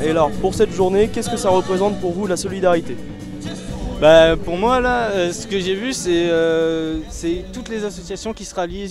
Et alors, pour cette journée, qu'est-ce que ça représente pour vous, la solidarité? Bah, pour moi, là, ce que j'ai vu, c'est toutes les associations qui se rallient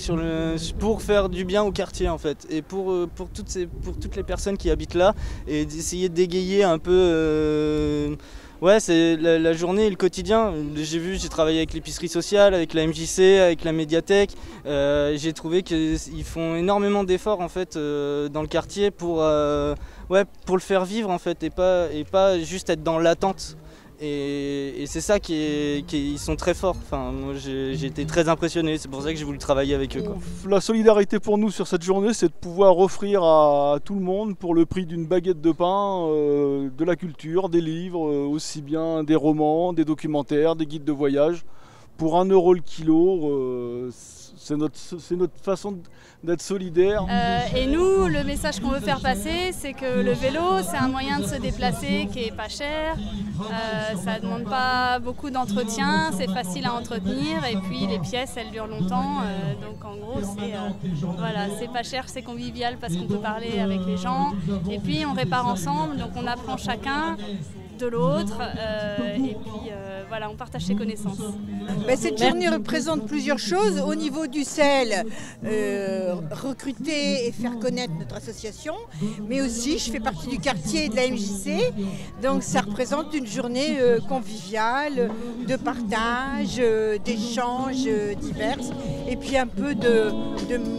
pour faire du bien au quartier, en fait. Et pour toutes les personnes qui habitent là, et d'essayer d'égayer un peu... ouais, c'est la journée et le quotidien. J'ai travaillé avec l'épicerie sociale, avec la MJC, avec la médiathèque. J'ai trouvé qu'ils font énormément d'efforts, en fait, dans le quartier pour le faire vivre, en fait, et pas juste être dans l'attente. Et c'est ça ils sont très forts. Enfin, moi j'ai été très impressionné, c'est pour ça que j'ai voulu travailler avec eux, quoi. La solidarité pour nous sur cette journée, c'est de pouvoir offrir à tout le monde, pour le prix d'une baguette de pain, de la culture, des livres, aussi bien des romans, des documentaires, des guides de voyage. Pour 1 € le kilo, c'est notre façon d'être solidaire. Et nous, le message qu'on veut faire passer, c'est que le vélo, c'est un moyen de se déplacer qui est pas cher. Ça ne demande pas beaucoup d'entretien, c'est facile à entretenir et puis les pièces, elles durent longtemps. Donc en gros, c'est pas cher, c'est convivial parce qu'on peut parler avec les gens. Et puis on répare ensemble, donc on apprend chacun de l'autre et puis on partage ses connaissances. Cette journée représente plusieurs choses. Au niveau du CEL, recruter et faire connaître notre association, mais aussi je fais partie du quartier de la MJC, donc ça représente une journée conviviale, de partage, d'échanges divers, et puis un peu de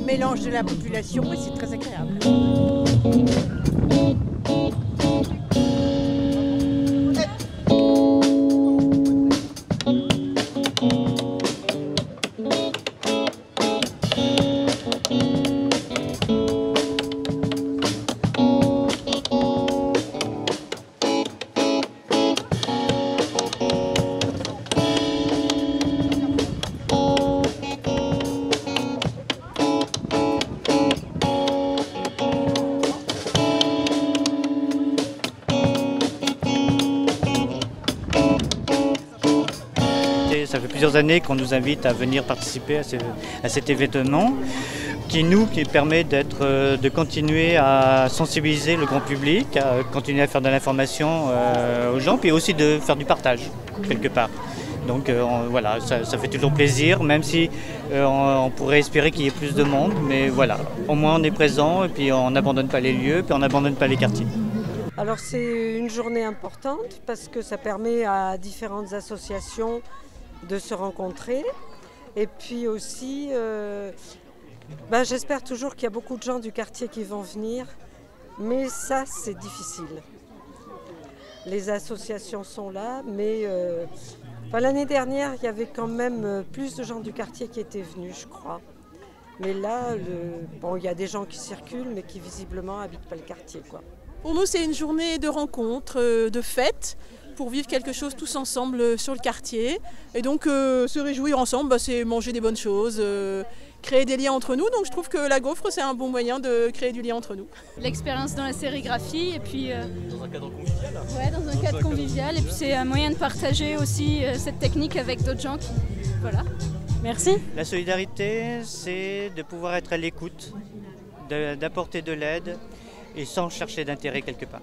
mélange de la population, et c'est très agréable. Ça fait plusieurs années qu'on nous invite à venir participer à cet événement qui permet de continuer à sensibiliser le grand public, à continuer à faire de l'information aux gens, puis aussi de faire du partage quelque part. Donc voilà, ça fait toujours plaisir, même si on pourrait espérer qu'il y ait plus de monde, mais voilà, au moins on est présent et puis on n'abandonne pas les lieux, puis on n'abandonne pas les quartiers. Alors c'est une journée importante parce que ça permet à différentes associations de se rencontrer et puis aussi j'espère toujours qu'il y a beaucoup de gens du quartier qui vont venir, mais ça c'est difficile. Les associations sont là, mais l'année dernière il y avait quand même plus de gens du quartier qui étaient venus, je crois. Mais là, il y a des gens qui circulent mais qui visiblement n'habitent pas le quartier, quoi. Pour nous c'est une journée de rencontre, de fête, pour vivre quelque chose tous ensemble sur le quartier. Et donc se réjouir ensemble, c'est manger des bonnes choses, créer des liens entre nous. Donc je trouve que la gaufre, c'est un bon moyen de créer du lien entre nous. L'expérience dans la sérigraphie et puis... Dans un cadre convivial. Ouais, dans un cadre convivial. Et puis c'est un moyen de partager aussi cette technique avec d'autres gens qui... Voilà. Merci. La solidarité, c'est de pouvoir être à l'écoute, d'apporter de l'aide et sans chercher d'intérêt quelque part.